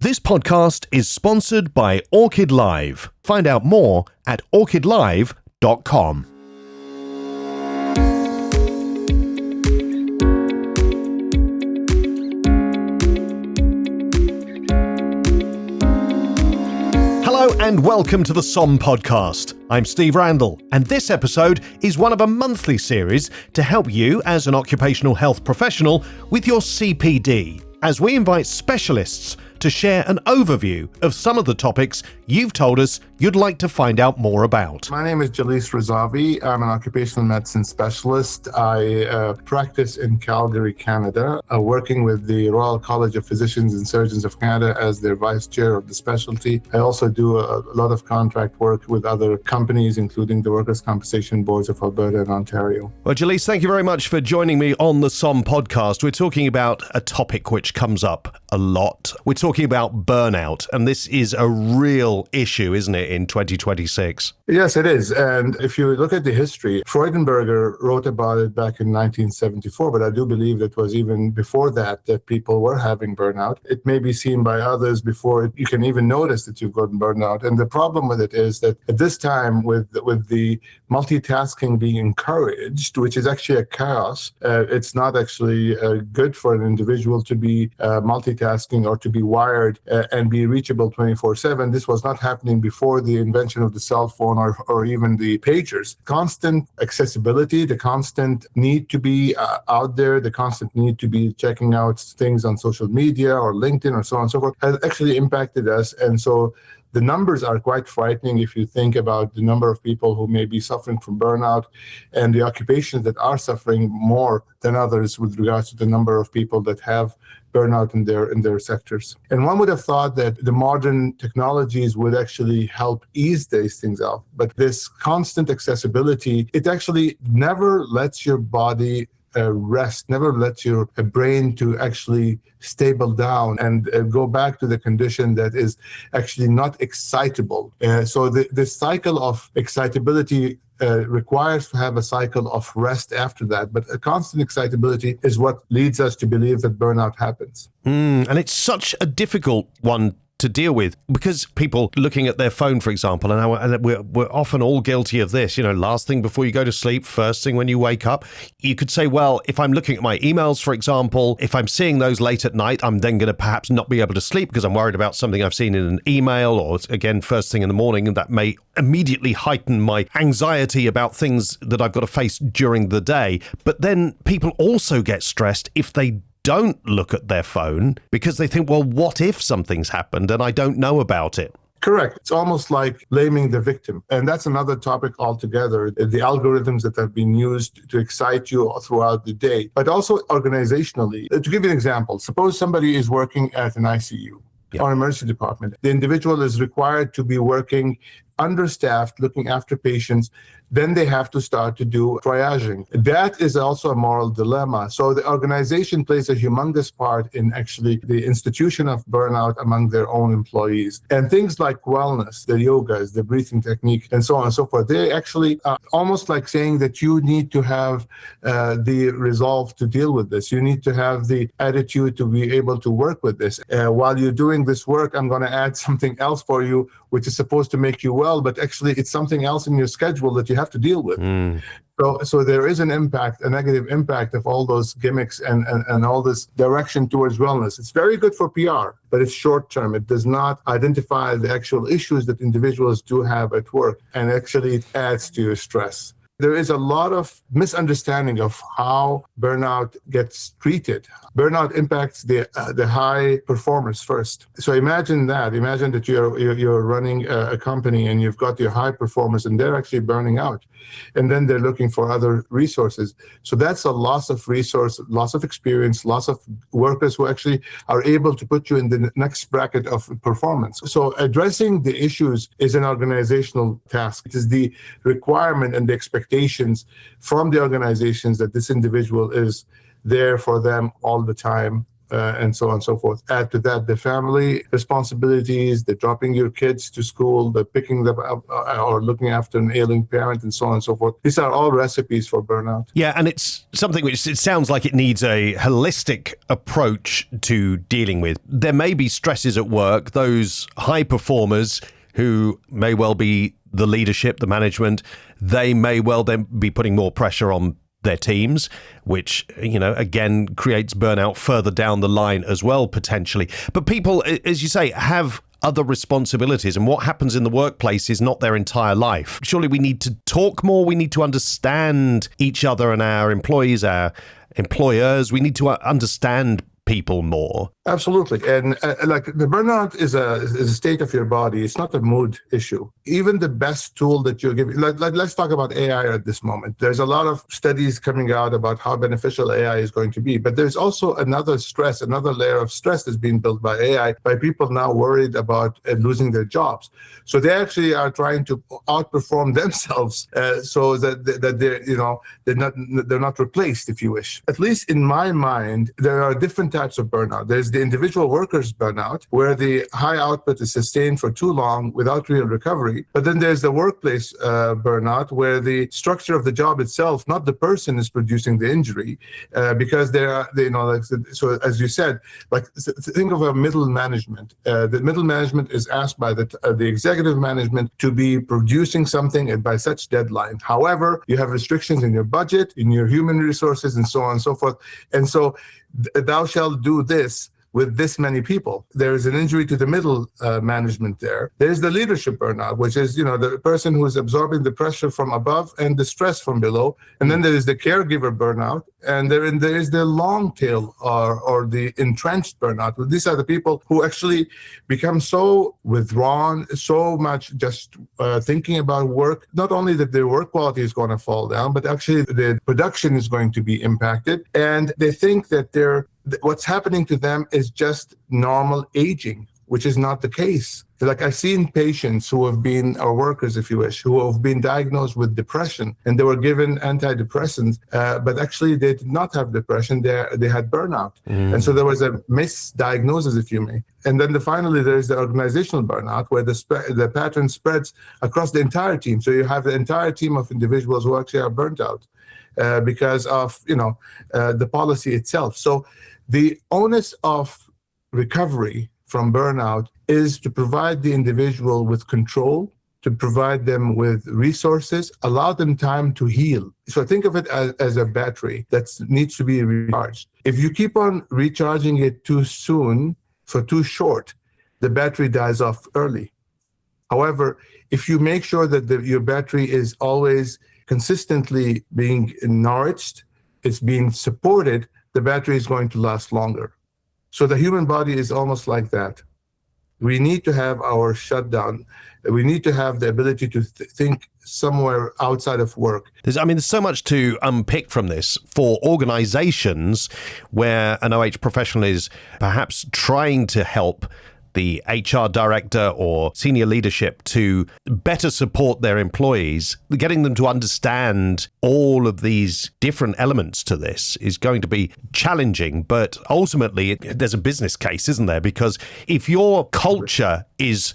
This podcast is sponsored by Orchid Live. Find out more at orchidlive.com. Hello and welcome to the SOM podcast. I'm Steve Randall, and this episode is one of a monthly series to help you as an occupational health professional with your CPD, as we invite specialists to share an overview of some of the topics you've told us you'd like to find out more about. My name is Jalees Razavi. I'm an occupational medicine specialist. I practice in Calgary, Canada, working with the Royal College of Physicians and Surgeons of Canada as their vice chair of the specialty. I also do a lot of contract work with other companies, including the Workers' Compensation Boards of Alberta and Ontario. Well, Jalees, thank you very much for joining me on the SOM podcast. We're talking about a topic which comes up a lot. We're talking about burnout, and this is a real issue, isn't it, in 2026? Yes, it is. And if you look at the history, Freudenberger wrote about it back in 1974, but I do believe it was even before that people were having burnout. It may be seen by others before you can even notice that you've gotten burnout. And the problem with it is that at this time, with the multitasking being encouraged, which is actually a chaos, it's not actually good for an individual to be multitasking or to be wired and be reachable 24/7. This was not happening before the invention of the cell phone or even the pagers. Constant accessibility, the constant need to be out there, the constant need to be checking out things on social media or LinkedIn or so on and so forth has actually impacted us. And so the numbers are quite frightening if you think about the number of people who may be suffering from burnout and the occupations that are suffering more than others with regards to the number of people that have burnout in their sectors. And one would have thought that the modern technologies would actually help ease these things out. But this constant accessibility, it actually never lets your body rest, never lets your brain to actually stable down and go back to the condition that is actually not excitable. So the cycle of excitability requires to have a cycle of rest after that. But a constant excitability is what leads us to believe that burnout happens. And it's such a difficult one to deal with, because people looking at their phone, for example, and we're often all guilty of this, last thing before you go to sleep, first thing when you wake up. You could say, well, if I'm looking at my emails, for example, if I'm seeing those late at night, I'm then going to perhaps not be able to sleep because I'm worried about something I've seen in an email, or again, first thing in the morning, and that may immediately heighten my anxiety about things that I've got to face during the day. But then people also get stressed if they don't look at their phone because they think, well, what if something's happened and I don't know about it? Correct. It's almost like blaming the victim. And that's another topic altogether, the algorithms that have been used to excite you throughout the day, but also organizationally. To give you an example, suppose somebody is working at an ICU or emergency department. The individual is required to be working understaffed, looking after patients. Then they have to start to do triaging. That is also a moral dilemma. So the organization plays a humongous part in actually the institution of burnout among their own employees. And things like wellness, the yogas, the breathing technique, and so on and so forth, they actually are almost like saying that you need to have the resolve to deal with this. You need to have the attitude to be able to work with this. While you're doing this work, I'm going to add something else for you, which is supposed to make you well, but actually it's something else in your schedule that you have to deal with. So there is an impact, a negative impact of all those gimmicks and all this direction towards wellness. It's very good for PR, but it's short term. It does not identify the actual issues that individuals do have at work, and actually it adds to your stress. There is a lot of misunderstanding of how burnout gets treated. Burnout impacts the high performers first. So imagine that you're running a company and you've got your high performers and they're actually burning out, and then they're looking for other resources. So that's a loss of resource, loss of experience, loss of workers who actually are able to put you in the next bracket of performance. So addressing the issues is an organizational task. It is the requirement and the expectations from the organizations that this individual is there for them all the time, and so on and so forth. Add to that the family responsibilities, the dropping your kids to school, the picking them up or looking after an ailing parent, and so on and so forth. These are all recipes for burnout. Yeah, and it's something which it sounds like it needs a holistic approach to dealing with. There may be stresses at work, those high performers who may well be the leadership, the management, they may well then be putting more pressure on their teams, which, again, creates burnout further down the line as well, potentially. But people, as you say, have other responsibilities, and what happens in the workplace is not their entire life. Surely we need to talk more. We need to understand each other and our employees, our employers. We need to understand people more. Absolutely. And like the burnout is a state of your body. It's not a mood issue. Even the best tool that you're giving, let's talk about AI at this moment. There's a lot of studies coming out about how beneficial AI is going to be, but there's also another layer of stress that's being built by AI, by people now worried about losing their jobs. So they actually are trying to outperform themselves so that they're not replaced, if you wish. At least in my mind, there are different types of burnout. There's the individual workers burnout, where the high output is sustained for too long without real recovery. But then there's the workplace burnout, where the structure of the job itself, not the person, is producing the injury, because so as you said, like think of a middle management. The middle management is asked by the executive management to be producing something and by such deadline. However, you have restrictions in your budget, in your human resources, and so on and so forth. And so thou shalt do this with this many people. There is an injury to the middle management there. There's the leadership burnout, which is, the person who is absorbing the pressure from above and the stress from below. And then there is the caregiver burnout. And there is the long tail or the entrenched burnout. These are the people who actually become so withdrawn, so much just thinking about work. Not only that their work quality is going to fall down, but actually the production is going to be impacted. And they think that what's happening to them is just normal aging, which is not the case. Like I've seen patients who have been, or workers, if you wish, who have been diagnosed with depression, and they were given antidepressants, but actually they did not have depression. They had burnout. And so there was a misdiagnosis, if you may. And then finally, there's the organizational burnout, where the pattern spreads across the entire team. So you have the entire team of individuals who actually are burnt out because of, the policy itself. So the onus of recovery from burnout is to provide the individual with control, to provide them with resources, allow them time to heal. So think of it as a battery that needs to be recharged. If you keep on recharging it too soon, for too short, the battery dies off early. However, if you make sure that your battery is always consistently being nourished, it's being supported, the battery is going to last longer. So the human body is almost like that. We need to have our shutdown. We need to have the ability to think somewhere outside of work. There's so much to unpick from this for organizations where an OH professional is perhaps trying to help the HR director or senior leadership to better support their employees. Getting them to understand all of these different elements to this is going to be challenging, but ultimately there's a business case, isn't there? Because if your culture is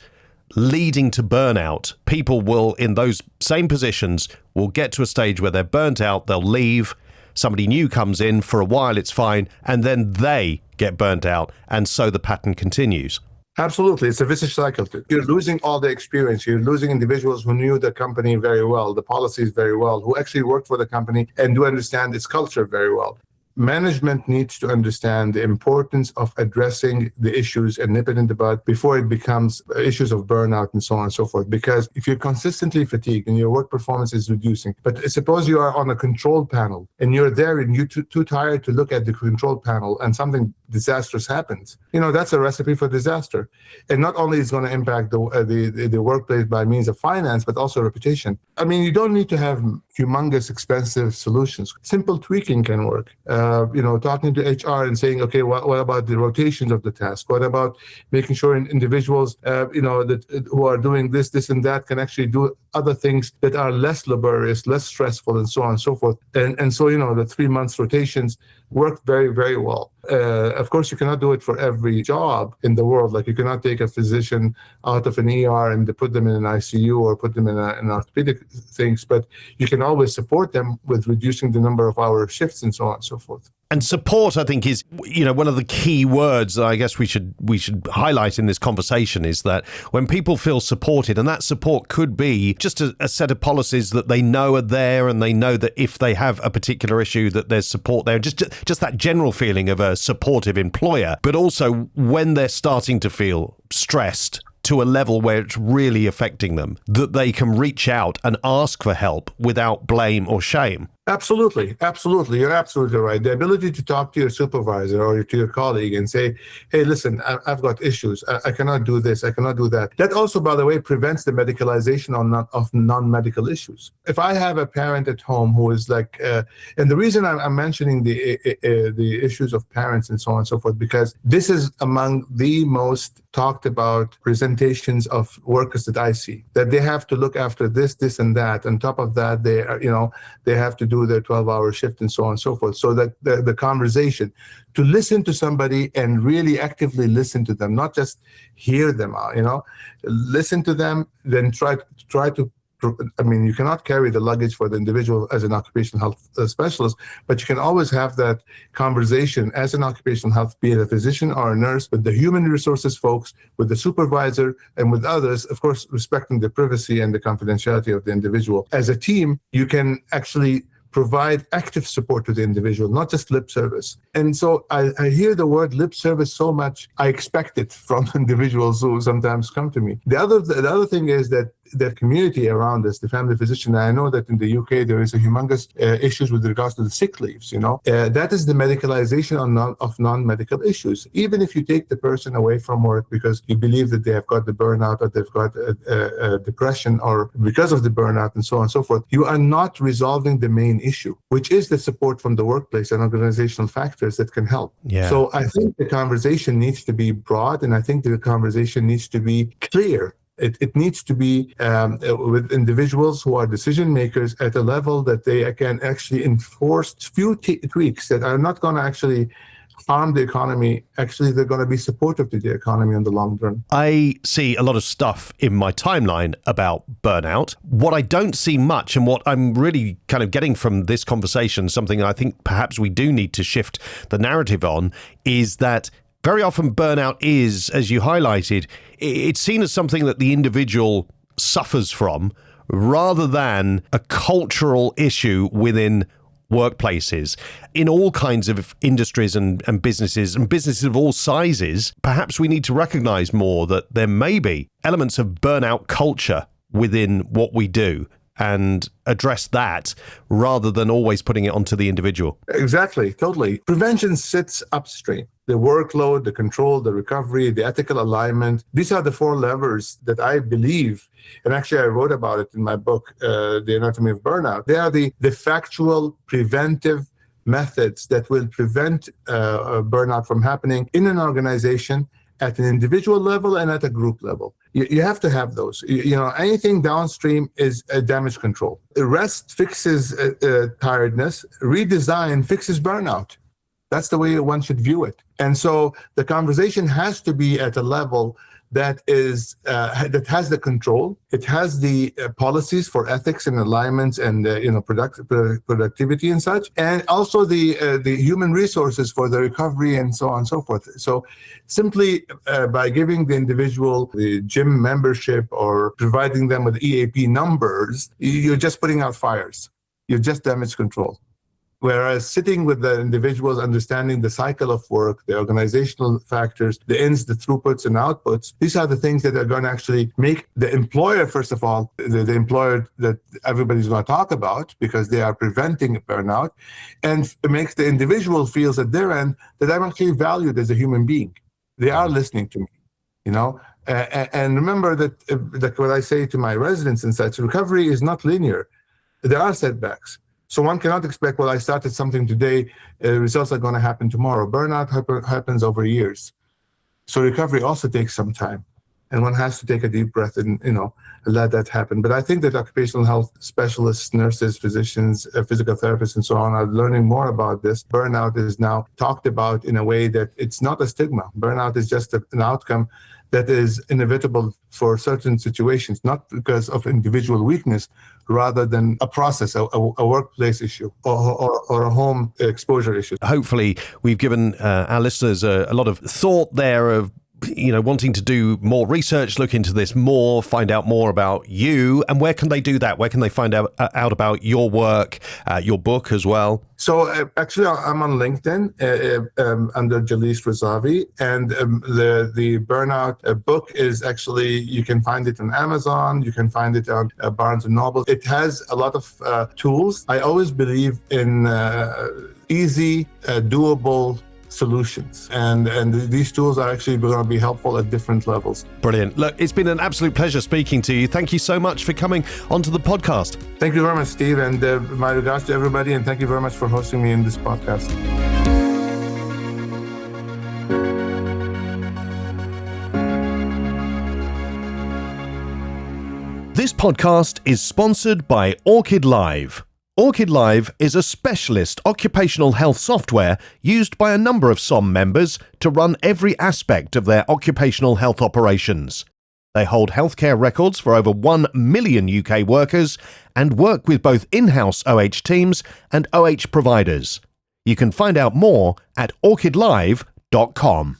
leading to burnout, people will, in those same positions, will get to a stage where they're burnt out, they'll leave, somebody new comes in, for a while it's fine, and then they get burnt out, and so the pattern continues. Absolutely. It's a vicious cycle. You're losing all the experience. You're losing individuals who knew the company very well, the policies very well, who actually worked for the company and do understand its culture very well. Management needs to understand the importance of addressing the issues and nip it in the bud before it becomes issues of burnout and so on and so forth. Because if you're consistently fatigued and your work performance is reducing, but suppose you are on a control panel and you're there and you're too tired to look at the control panel and something disastrous happens, that's a recipe for disaster. And not only is it going to impact the workplace by means of finance, but also reputation. I mean, you don't need to have humongous, expensive solutions. Simple tweaking can work. Talking to HR and saying, okay, what about the rotations of the task? What about making sure individuals, that who are doing this, and that can actually do other things that are less laborious, less stressful, and so on and so forth. And so, the 3 months rotations work very, very well. Of course, you cannot do it for every job in the world. Like you cannot take a physician out of an ER and put them in an ICU or put them in an orthopedic things, but you can always support them with reducing the number of hour shifts and so on and so forth. And support, I think, is, one of the key words that I guess we should highlight in this conversation is that when people feel supported, and that support could be just a set of policies that they know are there, and they know that if they have a particular issue that there's support there, just that general feeling of a supportive employer, but also when they're starting to feel stressed to a level where it's really affecting them, that they can reach out and ask for help without blame or shame. Absolutely. You're absolutely right. The ability to talk to your supervisor or to your colleague and say, hey, listen, I've got issues. I cannot do this. I cannot do that. That also, by the way, prevents the medicalization of non-medical issues. If I have a parent at home who is like, and the reason I'm mentioning the issues of parents and so on and so forth, because this is among the most talked about presentations of workers that I see, that they have to look after this, and that. On top of that, they have to do their 12-hour shift and so on and so forth. So that the conversation, to listen to somebody and really actively listen to them, not just hear them out, listen to them, then try to, you cannot carry the luggage for the individual as an occupational health specialist, but you can always have that conversation as an occupational health, be it a physician or a nurse, with the human resources folks, with the supervisor, and with others, of course, respecting the privacy and the confidentiality of the individual. As a team, you can actually provide active support to the individual, not just lip service. And so I hear the word lip service so much, I expect it from individuals who sometimes come to me. The other thing is that the community around us, the family physician, I know that in the UK there is a humongous issues with regards to the sick leaves, that is the medicalization of non-medical issues. Even if you take the person away from work because you believe that they have got the burnout or they've got depression or because of the burnout and so on and so forth, you are not resolving the main issue, which is the support from the workplace and organizational factors that can help. Yeah. So I think the conversation needs to be broad, and I think the conversation needs to be clear. It needs to be with individuals who are decision makers at a level that they can actually enforce few tweaks that are not going to actually harm the economy. Actually, they're going to be supportive to the economy in the long run. I see a lot of stuff in my timeline about burnout. What I don't see much, and what I'm really kind of getting from this conversation, something I think perhaps we do need to shift the narrative on, is that very often burnout is, as you highlighted, it's seen as something that the individual suffers from rather than a cultural issue within workplaces. In all kinds of industries and businesses of all sizes, perhaps we need to recognize more that there may be elements of burnout culture within what we do and address that rather than always putting it onto the individual. Exactly, totally. Prevention sits upstream. The workload, the control, the recovery, the ethical alignment. These are the four levers that I believe, and actually I wrote about it in my book, The Anatomy of Burnout. They are the factual preventive methods that will prevent burnout from happening in an organization, at an individual level and at a group level. You have to have those. Anything downstream is a damage control. Rest fixes tiredness. Redesign fixes burnout. That's the way one should view it. And so the conversation has to be at a level that is that has the control. It has the policies for ethics and alignments and productivity and such, and also the human resources for the recovery and so on and so forth. So simply by giving the individual the gym membership or providing them with EAP numbers, you're just putting out fires. You're just damage control. Whereas sitting with the individuals, understanding the cycle of work, the organizational factors, the ins, the throughputs and outputs, these are the things that are going to actually make the employer, first of all, the employer that everybody's going to talk about because they are preventing burnout, and it makes the individual feels at their end that I'm actually valued as a human being. They are listening to me, and remember that what I say to my residents and such, recovery is not linear. There are setbacks. So one cannot expect, I started something today, results are going to happen tomorrow. Burnout happens over years. So recovery also takes some time. and one has to take a deep breath and, let that happen. But I think that occupational health specialists, nurses, physicians, physical therapists, and so on are learning more about this. Burnout is now talked about in a way that it's not a stigma. Burnout is just an outcome that is inevitable for certain situations, not because of individual weakness, rather than a process, a workplace issue or a home exposure issue. Hopefully, we've given our listeners a lot of thought there of wanting to do more research, look into this more, find out more about you. And where can they do that? Where can they find out about your work, your book as well? So actually, I'm on LinkedIn under Jalees Razavi, and the Burnout book is actually, you can find it on Amazon, you can find it on Barnes & Noble. It has a lot of tools. I always believe in easy, doable solutions, and these tools are actually going to be helpful at different levels. Brilliant. Look, it's been an absolute pleasure speaking to you. Thank you so much for coming onto the podcast. Thank you very much, Steve, and my regards to everybody, and thank you very much for hosting me in this podcast. This podcast is sponsored by Orchid Live. Orchid Live is a specialist occupational health software used by a number of SOM members to run every aspect of their occupational health operations. They hold healthcare records for over 1 million UK workers and work with both in-house OH teams and OH providers. You can find out more at orchidlive.com.